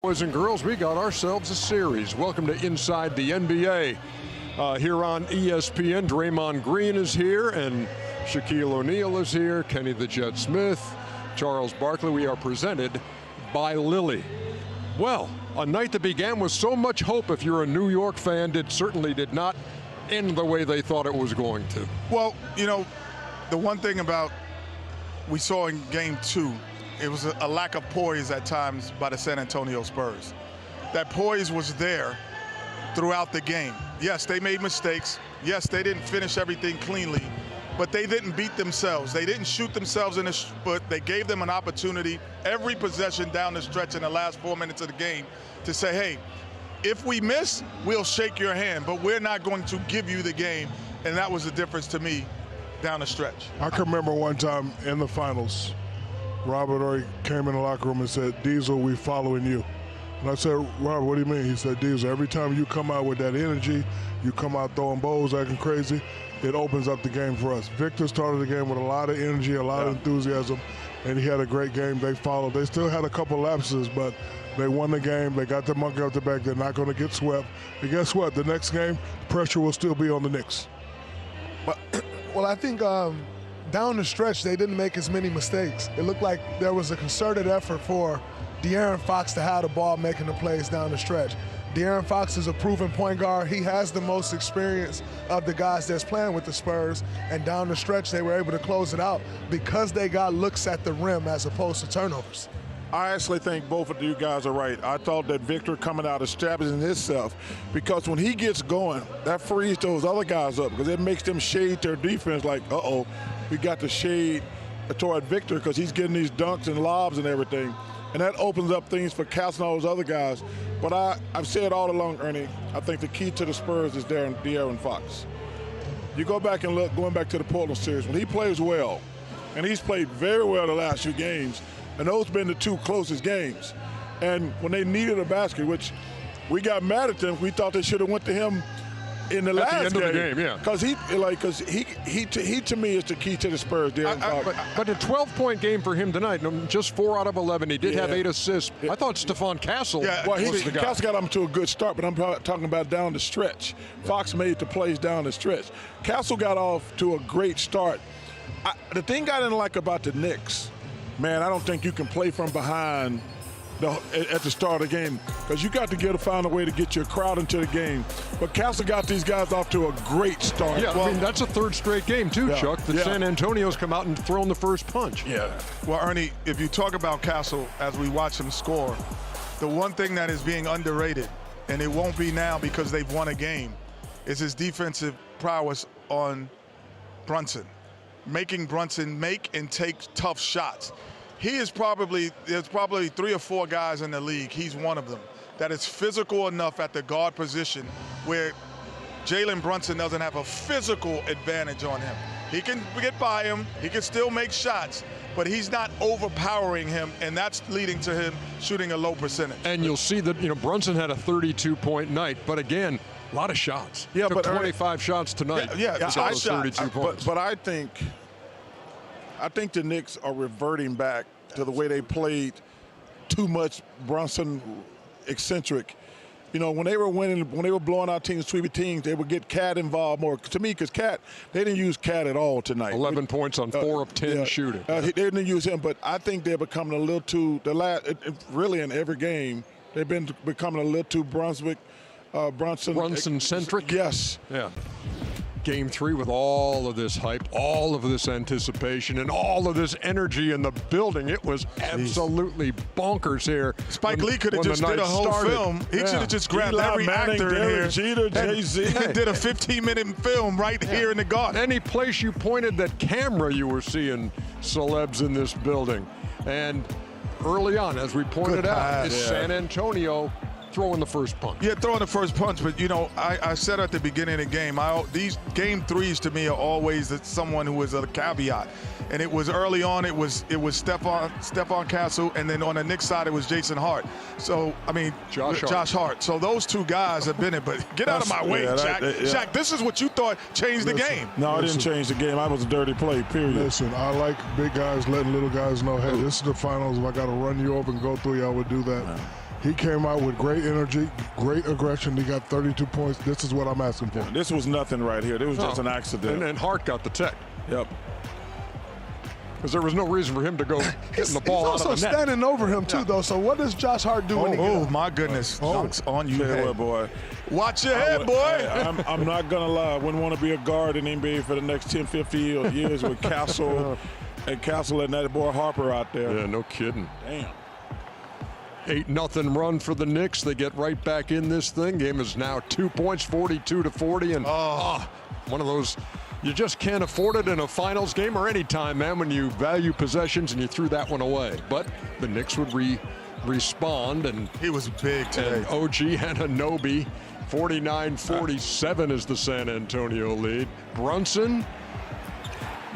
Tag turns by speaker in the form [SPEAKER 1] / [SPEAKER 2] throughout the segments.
[SPEAKER 1] Boys and girls, we got ourselves a series. Welcome to Inside the NBA. Here on ESPN, Draymond Green is here, and Shaquille O'Neal is here, Kenny the Jet Smith, Charles Barkley. We are presented by Lilly. Well, a night that began with so much hope. If you're a New York fan, it certainly did not end the way they thought it was going to.
[SPEAKER 2] Well, you know, the one thing about we saw in Game 2, it was a lack of poise at times by the San Antonio Spurs. That poise was there throughout the game. Yes, they made mistakes. Yes, they didn't finish everything cleanly, but they didn't beat themselves. They didn't shoot themselves in the foot. They gave them an opportunity every possession down the stretch in the last 4 minutes of the game to say, hey, if we miss, we'll shake your hand, but we're not going to give you the game. And that was the difference to me down the stretch.
[SPEAKER 3] I can remember one time in the finals, Robert Ernie came in the locker room and said, Diesel, we following you. And I said, Robert, what do you mean? He said, Diesel, every time you come out with that energy, you come out throwing bowls, acting crazy, it opens up the game for us. Victor started the game with a lot of energy, a lot of enthusiasm, and he had a great game. They followed. They still had a couple lapses, but they won the game. They got the monkey off the back. They're not going to get swept. And guess what? The next game, pressure will still be on the Knicks.
[SPEAKER 4] Well, I think down the stretch, they didn't make as many mistakes. It looked like there was a concerted effort for De'Aaron Fox to have the ball making the plays down the stretch. De'Aaron Fox is a proven point guard. He has the most experience of the guys that's playing with the Spurs, and down the stretch, they were able to close it out because they got looks at the rim as opposed to turnovers.
[SPEAKER 5] I actually think both of you guys are right. I thought that Victor coming out establishing himself, because when he gets going, that frees those other guys up because it makes them shade their defense like, uh-oh, we got to shade toward Victor because he's getting these dunks and lobs and everything. And that opens up things for Castle and all those other guys. But I've said all along, Ernie, I think the key to the Spurs is De'Aaron Fox. You go back and look, going back to the Portland series, when he plays well, and he's played very well the last few games, and those have been the two closest games. And when they needed a basket, which we got mad at them, we thought they should have went to him in the last
[SPEAKER 1] end
[SPEAKER 5] game.
[SPEAKER 1] of the game, yeah.
[SPEAKER 5] Because he to me is the key to the Spurs.
[SPEAKER 1] But a 12-point game for him tonight, just 4 out of 11. He did have 8 assists. I thought Stephon Castle was the guy.
[SPEAKER 5] Castle got him to a good start, but I'm talking about down the stretch. Fox made the plays down the stretch. Castle got off to a great start. The thing I didn't like about the Knicks, man, I don't think you can play from behind at the start of the game because you got to find a way to get your crowd into the game. But Castle got these guys off to a great start.
[SPEAKER 1] Yeah, I mean, that's a third straight game too, Chuck. The San Antonio's come out and thrown the first punch.
[SPEAKER 2] Yeah. Well, Ernie, if you talk about Castle as we watch him score, the one thing that is being underrated, and it won't be now because they've won a game, is his defensive prowess on Brunson. Making Brunson make and take tough shots. There's probably 3 or 4 guys in the league, he's one of them, that is physical enough at the guard position where Jalen Brunson doesn't have a physical advantage on him. He can get by him, he can still make shots, but he's not overpowering him, and that's leading to him shooting a low percentage.
[SPEAKER 1] And you'll see that, Brunson had a 32-point night, but again, a lot of shots.
[SPEAKER 5] Yeah,
[SPEAKER 1] took 25 shots tonight.
[SPEAKER 2] Yeah,
[SPEAKER 1] 32 points.
[SPEAKER 5] But I think the Knicks are reverting back to the way they played too much Brunson eccentric. When they were winning, when they were blowing out teams, sweeping teams, they would get Cat involved more. To me, because Cat, they didn't use Cat at all tonight.
[SPEAKER 1] 11 points on 4 of 10 shooting.
[SPEAKER 5] They didn't use him, but I think they're becoming a little too, really in every game, they've been becoming a little too Brunson-centric. Yes.
[SPEAKER 1] Yeah. Game 3 with all of this hype, all of this anticipation, and all of this energy in the building. It was absolutely bonkers here.
[SPEAKER 2] Spike Lee could have just did a whole film. He should have just grabbed every actor in here.
[SPEAKER 5] Jeter, Jay-Z.
[SPEAKER 2] And did a 15-minute film right here in the Garden.
[SPEAKER 1] Any place you pointed that camera, you were seeing celebs in this building. And early on, as we pointed out, is San Antonio throwing the first punch.
[SPEAKER 2] Yeah, throwing the first punch, but I said at the beginning of the game, these game 3s to me are always someone who is a caveat. And it was early on, it was Stephon Castle, and then on the Knicks side, it was Jason Hart. So, I mean, Josh Hart. So those 2 guys have been it, but get out of my way, Shaq. Shaq, this is what you thought changed the game.
[SPEAKER 5] No, it didn't change the game. I was a dirty play, period.
[SPEAKER 3] Listen, I like big guys letting little guys know, hey, this is the finals. If I got to run you over and go through you, I would do that. He came out with great energy, great aggression. He got 32 points. This is what I'm asking for.
[SPEAKER 5] This was nothing right here. This was just an accident.
[SPEAKER 1] And Hart got the tech.
[SPEAKER 5] Yep.
[SPEAKER 1] Because there was no reason for him to go getting the ball
[SPEAKER 4] He's
[SPEAKER 1] out
[SPEAKER 4] also
[SPEAKER 1] of the net.
[SPEAKER 4] standing over him, too, though. So what does Josh Hart do when he gets up?
[SPEAKER 2] My goodness. Dunks on you,
[SPEAKER 5] Tell you
[SPEAKER 2] head.
[SPEAKER 5] what, boy.
[SPEAKER 2] Watch your head, boy.
[SPEAKER 5] I'm not going to lie. I wouldn't want to be a guard in NBA for the next 10, 50 years with Castle and that boy Harper out there.
[SPEAKER 1] Yeah, no kidding.
[SPEAKER 5] Damn.
[SPEAKER 1] 8-0 run for the Knicks. They get right back in this thing. Game is now 2 points, 42-40. And one of those, you just can't afford it in a finals game or any time, man, when you value possessions and you threw that one away. But the Knicks would respond. And
[SPEAKER 2] he was big today.
[SPEAKER 1] And OG Anunoby, 49-47 is the San Antonio lead. Brunson,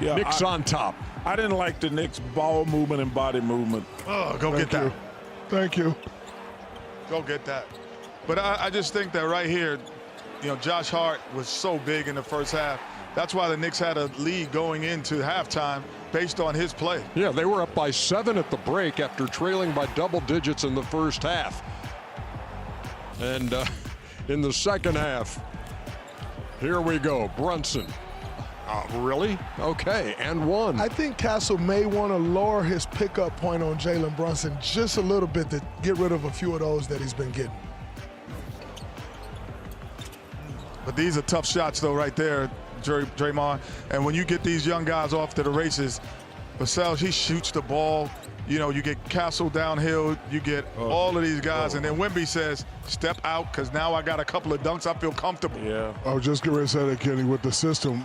[SPEAKER 1] Knicks on top.
[SPEAKER 5] I didn't like the Knicks' ball movement and body movement.
[SPEAKER 2] Oh, go get that.
[SPEAKER 3] Thank you.
[SPEAKER 2] Go get that. But I just think that right here, Josh Hart was so big in the first half. That's why the Knicks had a lead going into halftime based on his play.
[SPEAKER 1] Yeah, they were up by 7 at the break after trailing by double digits in the first half. And in the second half, here we go, Brunson. Really? Okay, and one.
[SPEAKER 4] I think Castle may want to lower his pickup point on Jalen Brunson just a little bit to get rid of a few of those that he's been getting.
[SPEAKER 2] But these are tough shots, though, right there, Draymond. And when you get these young guys off to the races, Vassell, he shoots the ball. You get Castle downhill, you get all of these guys, and then Wemby says, step out, because now I got a couple of dunks, I feel comfortable.
[SPEAKER 5] Yeah.
[SPEAKER 3] I was just getting ready to say that, Kenny, with the system,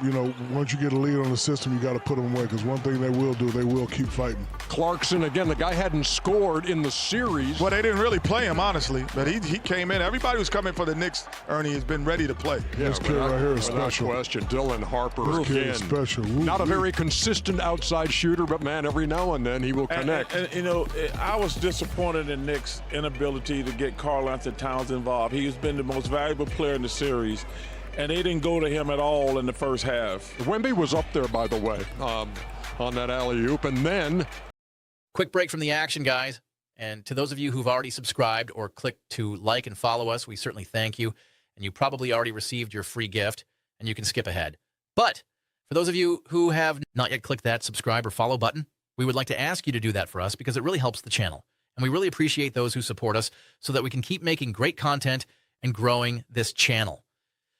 [SPEAKER 3] once you get a lead on the system, you got to put them away, because one thing they will do, they will keep fighting.
[SPEAKER 1] Clarkson, again, the guy hadn't scored in the series.
[SPEAKER 2] Well, they didn't really play him, honestly, but he came in. Everybody who's coming for the Knicks, Ernie, has been ready to play.
[SPEAKER 1] Yeah,
[SPEAKER 3] this kid right here is special.
[SPEAKER 1] Without question, Dylan Harper,
[SPEAKER 3] This kid
[SPEAKER 1] again,
[SPEAKER 3] is special.
[SPEAKER 1] not a very consistent outside shooter, but, man, every now and then he will connect.
[SPEAKER 5] And I was disappointed in Nick's inability to get Karl-Anthony Towns involved. He has been the most valuable player in the series, and they didn't go to him at all in the first half.
[SPEAKER 1] Wemby was up there, by the way, on that alley-oop, and then...
[SPEAKER 6] Quick break from the action, guys. And to those of you who've already subscribed or clicked to like and follow us, we certainly thank you. And you probably already received your free gift, and you can skip ahead. But for those of you who have not yet clicked that subscribe or follow button, we would like to ask you to do that for us because it really helps the channel. And we really appreciate those who support us so that we can keep making great content and growing this channel.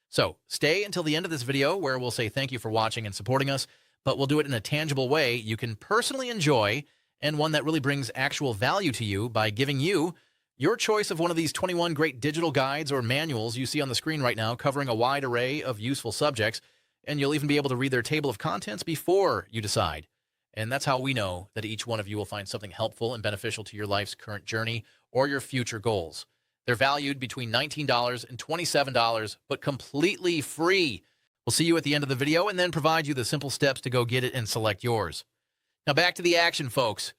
[SPEAKER 6] So stay until the end of this video where we'll say thank you for watching and supporting us, but we'll do it in a tangible way you can personally enjoy and one that really brings actual value to you by giving you your choice of one of these 21 great digital guides or manuals you see on the screen right now covering a wide array of useful subjects, and you'll even be able to read their table of contents before you decide. And that's how we know that each one of you will find something helpful and beneficial to your life's current journey or your future goals. They're valued between $19 and $27, but completely free. We'll see you at the end of the video and then provide you the simple steps to go get it and select yours. Now back to the action, folks.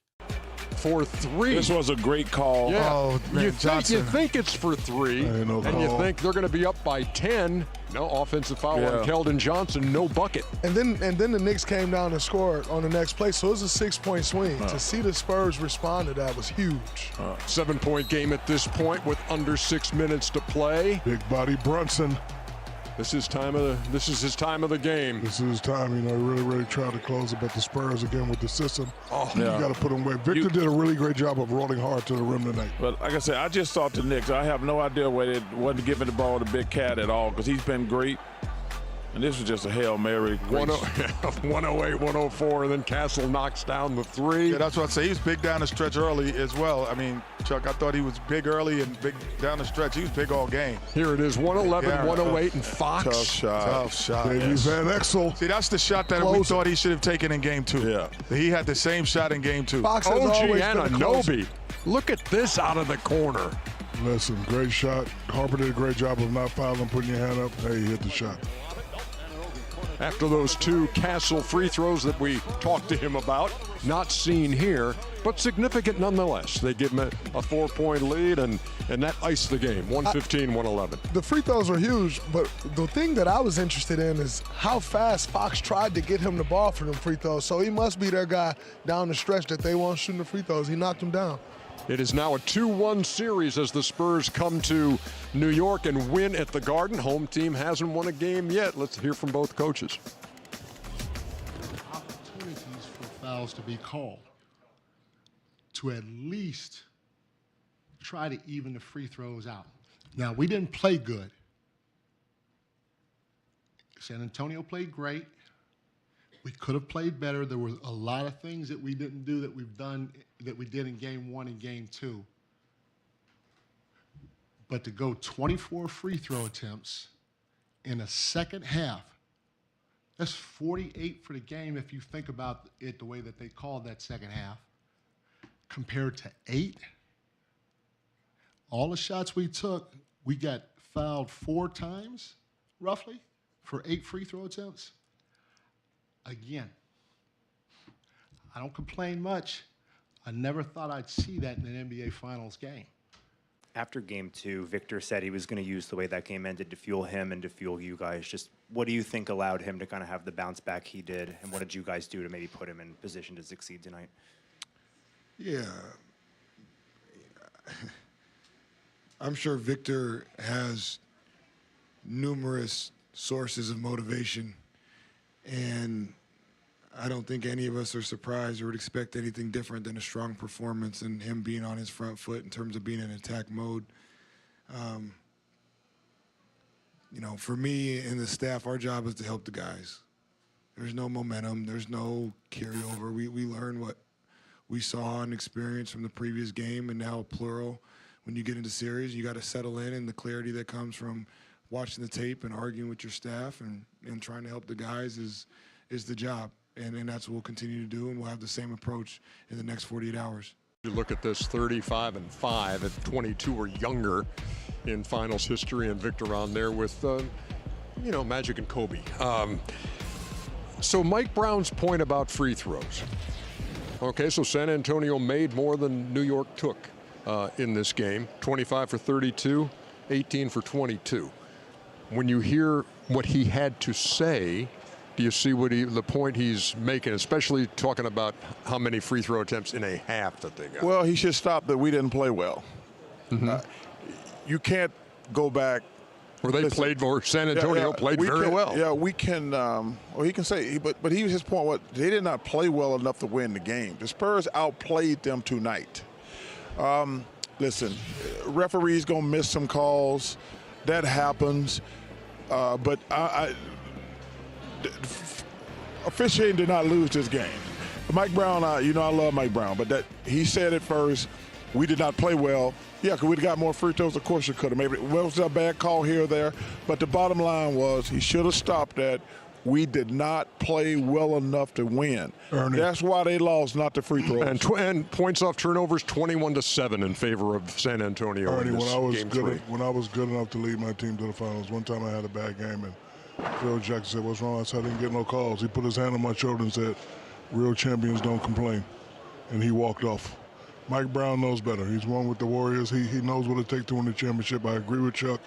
[SPEAKER 1] For 3.
[SPEAKER 5] This was a great call.
[SPEAKER 1] Yeah.
[SPEAKER 2] Oh, man,
[SPEAKER 1] you
[SPEAKER 2] Johnson.
[SPEAKER 1] think it's for 3, and you think they're going to be up by 10. No offensive foul on Keldon Johnson, no bucket.
[SPEAKER 4] And then the Knicks came down and scored on the next play, so it was a 6-point swing. To see the Spurs respond to that was huge.
[SPEAKER 1] 7-point game at this point with under 6 minutes to play.
[SPEAKER 3] Big body Brunson.
[SPEAKER 1] This is his time of the game.
[SPEAKER 3] This is his time, really tried to close it, but the Spurs again with the system. You got to put them away. Victor did a really great job of rolling hard to the rim tonight.
[SPEAKER 5] But like I said, I just thought the Knicks, I have no idea why they wasn't giving the ball to Big Cat at all because he's been great. And this was just a Hail Mary.
[SPEAKER 1] 108, 104, and then Castle knocks down the 3.
[SPEAKER 2] Yeah, that's what I say. He was big down the stretch early as well. I mean, Chuck, I thought he was big early and big down the stretch. He was big all game.
[SPEAKER 1] Here it is, 111, 108, and Fox.
[SPEAKER 5] Tough shot.
[SPEAKER 2] Tough shot.
[SPEAKER 3] Davey Van Exel.
[SPEAKER 2] See, that's the shot that we thought he should have taken in game 2.
[SPEAKER 5] Yeah.
[SPEAKER 2] He had the same shot in game 2.
[SPEAKER 4] Fox has
[SPEAKER 1] OG
[SPEAKER 4] always been a closer.
[SPEAKER 1] Anunoby. Look at this out of the corner.
[SPEAKER 3] Listen, great shot. Harper did a great job of not fouling, putting your hand up. Hey, he hit the shot.
[SPEAKER 1] After those 2 Castle free throws that we talked to him about, not seen here, but significant nonetheless. They give him a 4-point lead, and that iced the game, 115-111.
[SPEAKER 4] The free throws were huge, but the thing that I was interested in is how fast Fox tried to get him the ball for them free throws. So he must be their guy down the stretch that they want shooting the free throws. He knocked him down.
[SPEAKER 1] It is now a 2-1 series as the Spurs come to New York and win at the Garden. Home team hasn't won a game yet. Let's hear from both coaches.
[SPEAKER 7] Opportunities for fouls to be called, to at least try to even the free throws out. Now, we didn't play good. San Antonio played great. We could have played better. There were a lot of things that we didn't do that we've done, that we did in game 1 and game 2. But to go 24 free throw attempts in a second half, that's 48 for the game if you think about it the way that they called that second half, compared to 8. All the shots we took, we got fouled 4 times, roughly, for 8 free throw attempts. Again, I don't complain much. I never thought I'd see that in an NBA Finals game.
[SPEAKER 8] After game 2, Victor said he was going to use the way that game ended to fuel him and to fuel you guys. Just what do you think allowed him to kind of have the bounce back he did, and what did you guys do to maybe put him in position to succeed tonight?
[SPEAKER 9] Yeah. I'm sure Victor has numerous sources of motivation, and I don't think any of us are surprised or would expect anything different than a strong performance and him being on his front foot in terms of being in attack mode. For me and the staff, our job is to help the guys. There's no momentum. There's no carryover. We learn what we saw and experienced from the previous game, and now plural. When you get into series, you got to settle in, and the clarity that comes from watching the tape and arguing with your staff and trying to help the guys is the job. And that's what we'll continue to do, and we'll have the same approach in the next 48 hours.
[SPEAKER 1] You look at this 35-5 at 22 or younger in finals history, and Victor on there with, Magic and Kobe. So Mike Brown's point about free throws. Okay, so San Antonio made more than New York took in this game. 25 for 32, 18 for 22. When you hear what he had to say, do you see the point he's making, especially talking about how many free throw attempts in a half that they got?
[SPEAKER 5] Well, he should stop that we didn't play well. Mm-hmm. You can't go back.
[SPEAKER 1] Or they played more. San Antonio played very well.
[SPEAKER 5] Yeah, we can. He can say, but his point was they did not play well enough to win the game. The Spurs outplayed them tonight. Listen, referees gonna miss some calls. That happens. But officiating did not lose this game. Mike Brown, I love Mike Brown, but he said it first. We did not play well. Yeah, because we'd have got more free throws. Of course you could have. Maybe it was a bad call here or there. But the bottom line was he should have stopped that. We did not play well enough to win.
[SPEAKER 3] Ernie.
[SPEAKER 5] That's why they lost, not the free throws.
[SPEAKER 1] And points off turnovers, 21-7 in favor of San Antonio.
[SPEAKER 3] Ernie,
[SPEAKER 1] in this
[SPEAKER 3] when I was good enough to lead my team to the finals, one time I had a bad game, and Phil Jackson said, "What's wrong?" I said, "I didn't get no calls." He put his hand on my shoulder and said, "Real champions don't complain," and he walked off. Mike Brown knows better. He's won with the Warriors. He knows what it takes to win the championship. I agree with Chuck.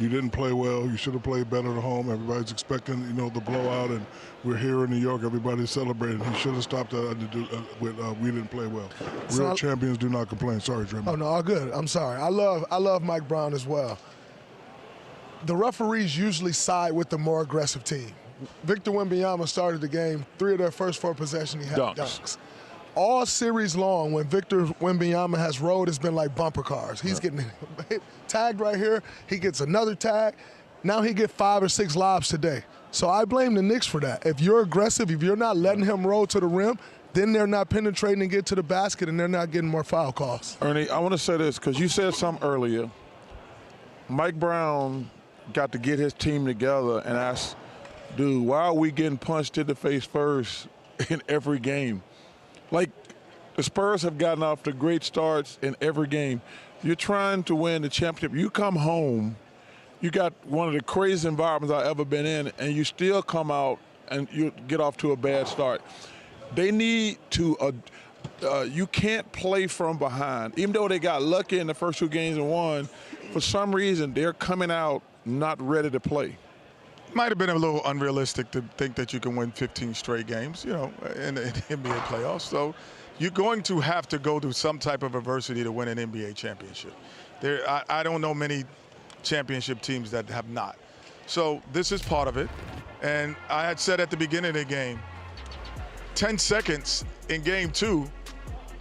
[SPEAKER 3] You didn't play well. You should have played better at home. Everybody's expecting, the blowout, and we're here in New York. Everybody's celebrating. He should have stopped that with we didn't play well. Real champions do not complain. Sorry, Draymond.
[SPEAKER 4] Oh, no, all good. I'm sorry. I love Mike Brown as well. The referees usually side with the more aggressive team. Victor Wembanyama started the game. 3 of their first 4 possessions, he had dunks. All series long, when Victor Wembanyama has rolled, it's been like bumper cars. He's getting tagged right here. He gets another tag. Now he get 5 or 6 lobs today. So I blame the Knicks for that. If you're aggressive, if you're not letting him roll to the rim, then they're not penetrating and get to the basket, and they're not getting more foul calls.
[SPEAKER 5] Ernie, I want to say this because you said something earlier. Mike Brown got to get his team together and ask, dude, why are we getting punched in the face first in every game? Like, the Spurs have gotten off to great starts in every game. You're trying to win the championship. You come home, you got one of the craziest environments I've ever been in, and you still come out and you get off to a bad start. They need to you can't play from behind. Even though they got lucky in the first 2 games and won, for some reason they're coming out not ready to play.
[SPEAKER 2] Might have been a little unrealistic to think that you can win 15 straight games, in the NBA playoffs. So you're going to have to go through some type of adversity to win an NBA championship. I don't know many championship teams that have not. So this is part of it. And I had said at the beginning of the game, 10 seconds in game 2,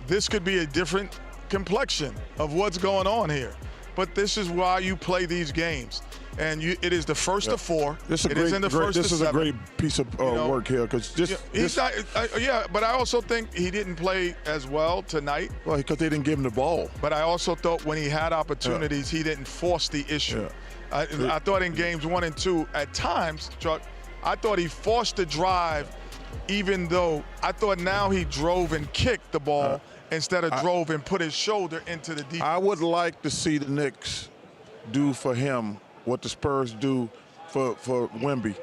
[SPEAKER 2] this could be a different complexion of what's going on here. But this is why you play these games. And it is the first of 4.
[SPEAKER 5] This is a great piece of work here because but I also think he didn't play as well tonight.
[SPEAKER 2] Well,
[SPEAKER 5] because they didn't give him the ball.
[SPEAKER 2] But I also thought when he had opportunities, he didn't force the issue. Yeah. I thought in games 1 and 2, at times, Chuck, I thought he forced the drive, even though I thought now he drove and kicked the ball instead of drove and put his shoulder into the defense.
[SPEAKER 5] I would like to see the Knicks do for him what the Spurs do for Wemby.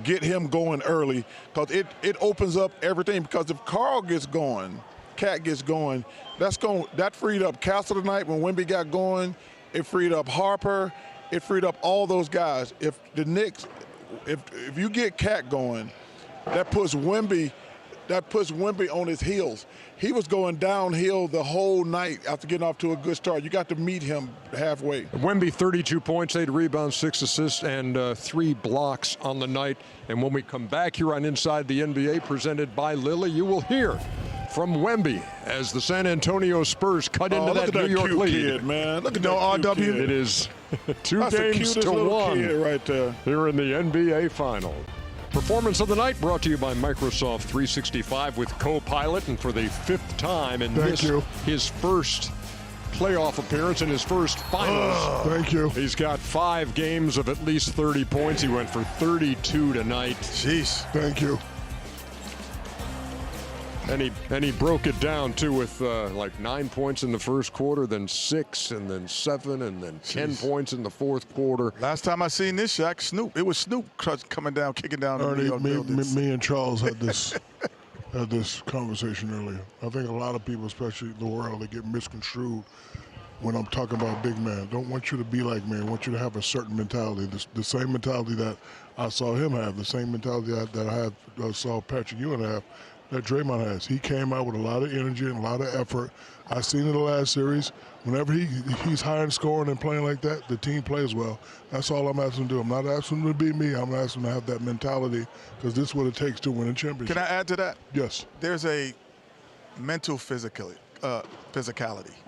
[SPEAKER 5] Get him going early because it opens up everything. Because if Carl gets going, Cat gets going, that freed up Castle tonight when Wemby got going. It freed up Harper. It freed up all those guys. If the Knicks, if you get Cat going, that puts Wemby on his heels. He was going downhill the whole night after getting off to a good start. You got to meet him halfway.
[SPEAKER 1] Wemby, 32 points, 8 rebounds, 6 assists, and 3 blocks on the night. And when we come back here on Inside the NBA, presented by Lilly, you will hear from Wemby as the San Antonio Spurs cut into that New York lead.
[SPEAKER 5] Kid, man. Look at that
[SPEAKER 2] RW.
[SPEAKER 5] Kid.
[SPEAKER 1] It is 2
[SPEAKER 5] That's
[SPEAKER 1] games
[SPEAKER 5] the
[SPEAKER 1] to 1
[SPEAKER 5] kid right there.
[SPEAKER 1] here in the NBA Finals. Performance of the night brought to you by Microsoft 365 with Copilot, and for the 5th time in his first playoff appearance in his first finals.
[SPEAKER 3] Thank you.
[SPEAKER 1] He's got 5 games of at least 30 points. He went for 32 tonight.
[SPEAKER 2] Jeez.
[SPEAKER 3] Thank you.
[SPEAKER 1] And he broke it down too with like 9 points in the first quarter, then 6, and then 7, and then 10 points in the fourth quarter.
[SPEAKER 2] Last time I seen this, Shaq, Snoop. It was Snoop coming down, kicking down the New York buildings.
[SPEAKER 3] Me and Charles had this conversation earlier. I think a lot of people, especially the world, they get misconstrued when I'm talking about big man. Don't want you to be like me. I want you to have a certain mentality, the same mentality that I saw him have, the same mentality that I saw Patrick Ewing have, that Draymond has. He came out with a lot of energy and a lot of effort. I seen in the last series, whenever he's high in scoring and playing like that, the team plays well. That's all I'm asking him to do. I'm not asking him to be me. I'm asking him to have that mentality because this is what it takes to win a championship.
[SPEAKER 2] Can I add to that?
[SPEAKER 3] Yes.
[SPEAKER 2] There's a mental physicality.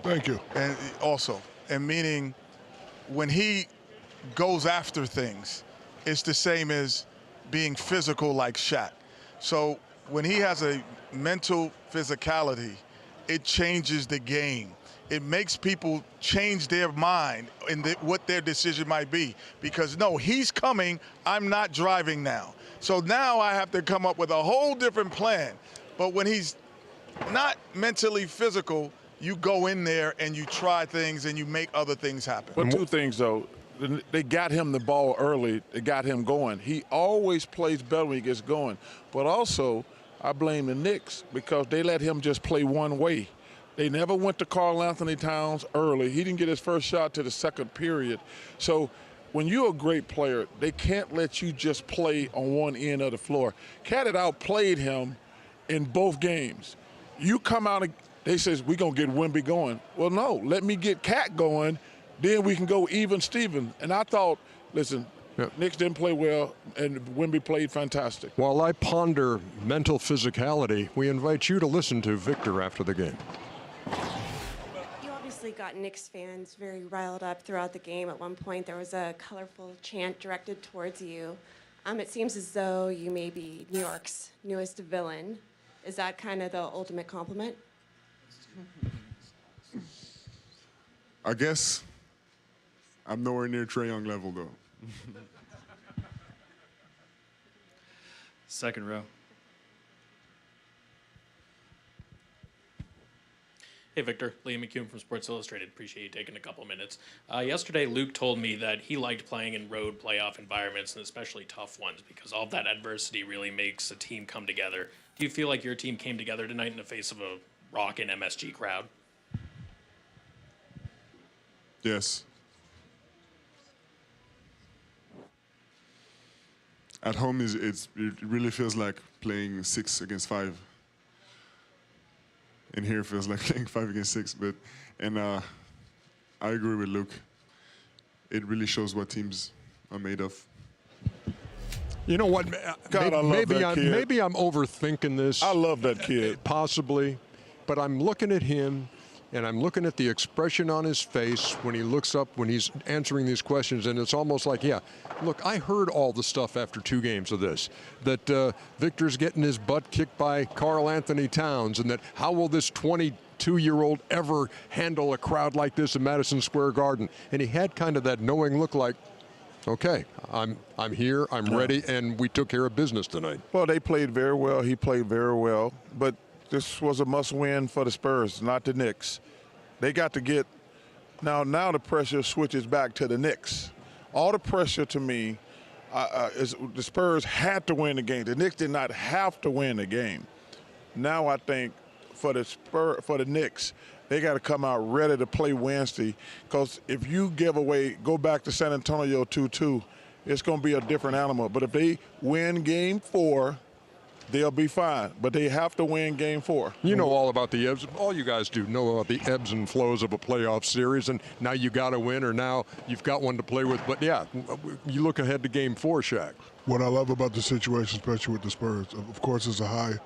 [SPEAKER 3] Thank you.
[SPEAKER 2] And also, meaning when he goes after things, it's the same as being physical like Shaq. So when he has a mental physicality, it changes the game. It makes people change their mind in what their decision might be. Because, no, he's coming, I'm not driving now. So now I have to come up with a whole different plan. But when he's not mentally physical, you go in there and you try things and you make other things happen.
[SPEAKER 5] But 2 things, though. They got him the ball early. They got him going. He always plays better when he gets going. But also, I blame the Knicks because they let him just play one way. They never went to Karl Anthony Towns early. He didn't get his first shot to the second period. So when you're a great player, they can't let you just play on one end of the floor. Cat had outplayed him in both games. You come out, they says, we're going to get Wemby going. Well, no, let me get Cat going, then we can go even Steven. And I thought, listen, Knicks didn't play well, and Wemby played fantastic.
[SPEAKER 1] While I ponder mental physicality, we invite you to listen to Victor after the game.
[SPEAKER 10] You obviously got Knicks fans very riled up throughout the game. At one point, there was a colorful chant directed towards you. It seems as though you may be New York's newest villain. Is that kind of the ultimate compliment?
[SPEAKER 11] I guess I'm nowhere near Trae Young level, though.
[SPEAKER 12] Second row. Hey, Victor. Liam McCune from Sports Illustrated. Appreciate you taking a couple minutes. Yesterday, Luke told me that he liked playing in road playoff environments, and especially tough ones, because all of that adversity really makes a team come together. Do you feel like your team came together tonight in the face of a rockin' MSG crowd?
[SPEAKER 11] Yes. At home, it really feels like playing 6 against 5. and here it feels like playing 5 against 6. But I agree with Luke. It really shows what teams are made of.
[SPEAKER 1] You know what?
[SPEAKER 5] God, I love that kid.
[SPEAKER 1] Maybe I'm overthinking this.
[SPEAKER 5] I love that kid.
[SPEAKER 1] Possibly. But I'm looking at him, and I'm looking at the expression on his face when he looks up, when he's answering these questions, and it's almost like, yeah, look, I heard all the stuff after 2 games of this, that Victor's getting his butt kicked by Karl Anthony Towns, and that how will this 22-year-old ever handle a crowd like this in Madison Square Garden? And he had kind of that knowing look like, okay, I'm here, I'm ready, and we took care of business tonight.
[SPEAKER 5] Well, they played very well. He played very well. But this was a must-win for the Spurs, not the Knicks. They got to get – now the pressure switches back to the Knicks. All the pressure to me is the Spurs had to win the game. The Knicks did not have to win the game. Now I think for the Knicks, they got to come out ready to play Wednesday, because if you go back to San Antonio 2-2, it's going to be a different animal. But if they win Game 4, they'll be fine. But they have to win Game 4.
[SPEAKER 1] You know all about the ebbs. All you guys do know about the ebbs and flows of a playoff series, and now you got to win, or now you've got one to play with. But yeah, you look ahead to Game 4, Shaq.
[SPEAKER 3] What I love about the situation, especially with the Spurs, of course, it's a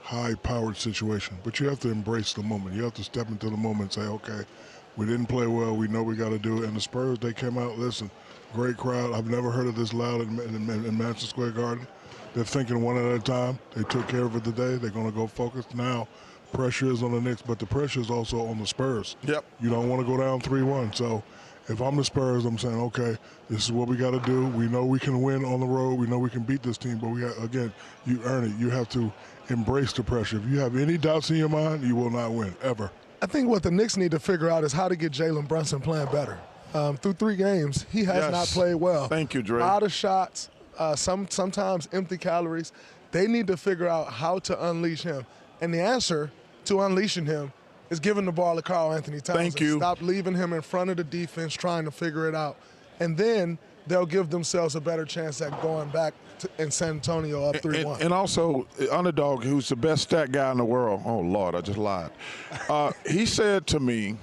[SPEAKER 3] high-powered situation, but you have to embrace the moment. You have to step into the moment and say, okay, we didn't play well. We know we got to do it. And the Spurs, they came out, listen, great crowd. I've never heard of this loud in Madison Square Garden. They're thinking one at a time. They took care of it today. They're going to go focus. Now, pressure is on the Knicks, but the pressure is also on the Spurs.
[SPEAKER 5] Yep.
[SPEAKER 3] You don't want to go down 3-1. So if I'm the Spurs, I'm saying, okay, this is what we got to do. We know we can win on the road. We know we can beat this team. But we got, again, Ernie, you have to embrace the pressure. If you have any doubts in your mind, you will not win, ever.
[SPEAKER 4] I think what the Knicks need to figure out is how to get Jalen Brunson playing better. Through 3 games, he has not played well.
[SPEAKER 5] Thank you, Dre.
[SPEAKER 4] Out of shots, sometimes empty calories. They need to figure out how to unleash him. And the answer to unleashing him is giving the ball to Karl Anthony Towns.
[SPEAKER 5] Thank you.
[SPEAKER 4] Stop leaving him in front of the defense trying to figure it out. And then they'll give themselves a better chance at going back in San Antonio up 3-1.
[SPEAKER 5] And also, Underdog, who's the best stat guy in the world, oh, Lord, I just lied. He said to me,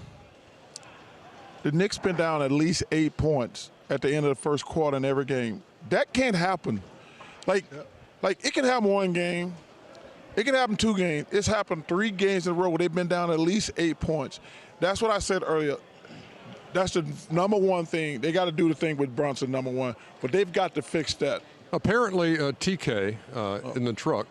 [SPEAKER 5] the Knicks been down at least 8 points at the end of the first quarter in every game. That can't happen. Like it can happen 1 game. It can happen 2 games. It's happened 3 games in a row where they've been down at least 8 points. That's what I said earlier. That's the number one thing. They got to do the thing with Brunson, number one. But they've got to fix that.
[SPEAKER 1] Apparently, TK in the truck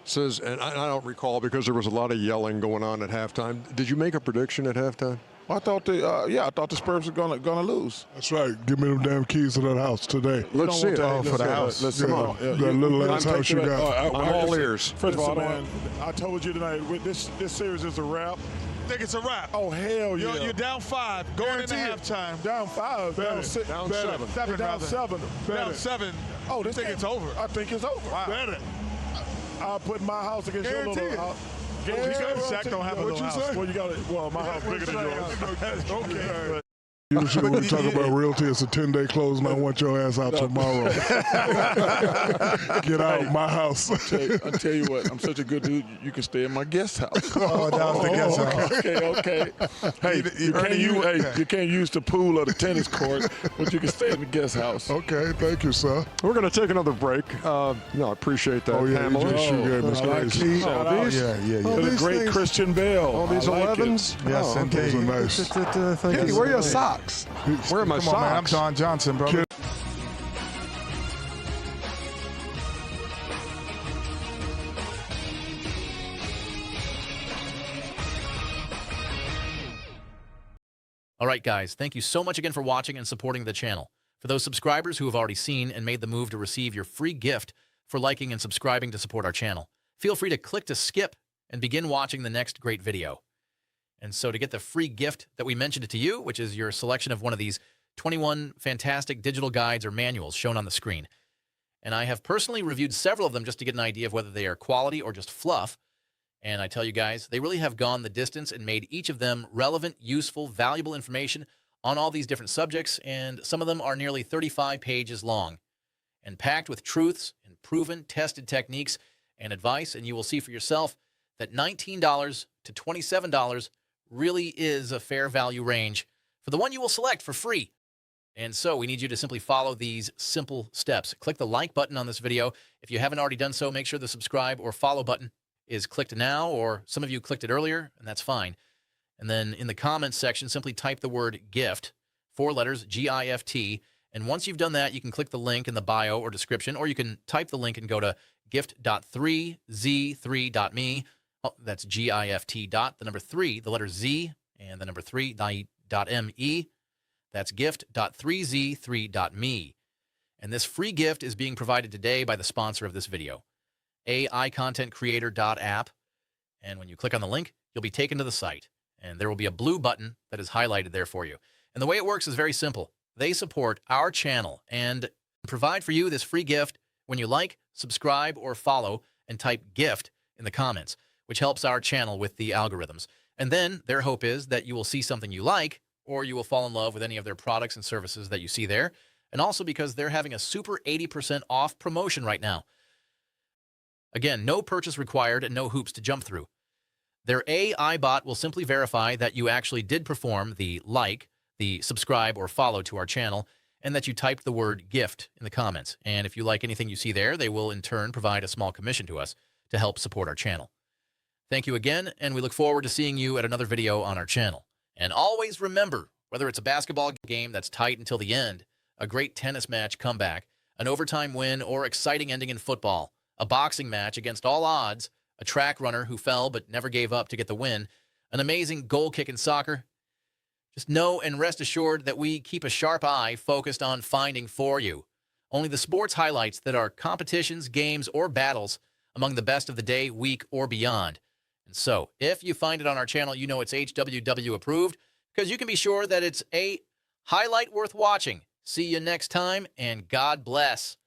[SPEAKER 1] says, and I don't recall because there was a lot of yelling going on at halftime. Did you make a prediction at halftime?
[SPEAKER 5] I thought the Spurs were gonna lose.
[SPEAKER 3] That's right. Give me them damn keys to that house today.
[SPEAKER 1] Let's see it.
[SPEAKER 3] For the house.
[SPEAKER 1] Come on.
[SPEAKER 3] That little ass house you got.
[SPEAKER 1] I'm all ears.
[SPEAKER 5] First of all, man, I told you tonight, this series is a wrap.
[SPEAKER 2] I think it's a wrap.
[SPEAKER 5] Oh, hell yeah.
[SPEAKER 2] You're down 5, going into halftime.
[SPEAKER 5] Down 5. Down 6.
[SPEAKER 1] Down 7.
[SPEAKER 2] Down 7. Down 7.
[SPEAKER 5] Oh,
[SPEAKER 2] you think it's over?
[SPEAKER 5] I think it's over.
[SPEAKER 2] Wow.
[SPEAKER 3] Bet it.
[SPEAKER 5] I'll put my house against your little house.
[SPEAKER 2] Shaq don't have a little house.
[SPEAKER 5] Well, you got it. Well, my house bigger than yours.
[SPEAKER 2] Okay.
[SPEAKER 3] Usually when we talk about realty, it's a 10-day close, and I want your ass out tomorrow. Get out my house.
[SPEAKER 5] I'll tell you what, I'm such a good dude, you can stay in my guest house.
[SPEAKER 2] Oh, that was the guest house.
[SPEAKER 5] Okay. Hey, you can't use the pool or the tennis court, but you can stay in the guest house.
[SPEAKER 3] Okay, thank you, sir.
[SPEAKER 1] We're going to take another break. I appreciate that,
[SPEAKER 3] Oh, yeah,
[SPEAKER 1] Pamela.
[SPEAKER 3] you shoe game is crazy.
[SPEAKER 5] To the great Christian Bale.
[SPEAKER 1] All these 11s?
[SPEAKER 2] Yes, indeed.
[SPEAKER 3] Those are nice.
[SPEAKER 4] Hey, where are your socks?
[SPEAKER 1] Where are my
[SPEAKER 2] Come on, man. I'm
[SPEAKER 1] socks?
[SPEAKER 2] John Johnson, brother.
[SPEAKER 6] All right, guys, thank you so much again for watching and supporting the channel. For those subscribers who have already seen and made the move to receive your free gift for liking and subscribing to support our channel, feel free to click to skip and begin watching the next great video. And so to get the free gift that we mentioned to you, which is your selection of one of these 21 fantastic digital guides or manuals shown on the screen. And I have personally reviewed several of them just to get an idea of whether they are quality or just fluff. And I tell you guys, they really have gone the distance and made each of them relevant, useful, valuable information on all these different subjects. And some of them are nearly 35 pages long and packed with truths and proven, tested techniques and advice. And you will see for yourself that $19 to $27 really is a fair value range for the one you will select for free. And so we need you to simply follow these simple steps. Click the like button on this video. If you haven't already done so, make sure the subscribe or follow button is clicked now, or some of you clicked it earlier, and that's fine. And then in the comments section, simply type the word GIFT, 4 letters, G-I-F-T. And once you've done that, you can click the link in the bio or description, or you can type the link and go to gift.3z3.me. Oh, that's G-I-F-T dot, the number 3, the letter Z, and the number 3.me. That's gift.3z3.me. And this free gift is being provided today by the sponsor of this video, AIContentCreator.app. And when you click on the link, you'll be taken to the site. And there will be a blue button that is highlighted there for you. And the way it works is very simple. They support our channel and provide for you this free gift when you like, subscribe, or follow and type GIFT in the comments, which helps our channel with the algorithms. And then their hope is that you will see something you like, or you will fall in love with any of their products and services that you see there. And also because they're having a super 80% off promotion right now. Again, no purchase required and no hoops to jump through. Their AI bot will simply verify that you actually did perform the like, the subscribe, or follow to our channel, and that you typed the word GIFT in the comments. And if you like anything you see there, they will in turn provide a small commission to us to help support our channel. Thank you again, and we look forward to seeing you at another video on our channel. And always remember, whether it's a basketball game that's tight until the end, a great tennis match comeback, an overtime win, or exciting ending in football, a boxing match against all odds, a track runner who fell but never gave up to get the win, an amazing goal kick in soccer, just know and rest assured that we keep a sharp eye focused on finding for you only the sports highlights that are competitions, games, or battles among the best of the day, week, or beyond. And so, if you find it on our channel, you know it's HWW approved, because you can be sure that it's a highlight worth watching. See you next time, and God bless.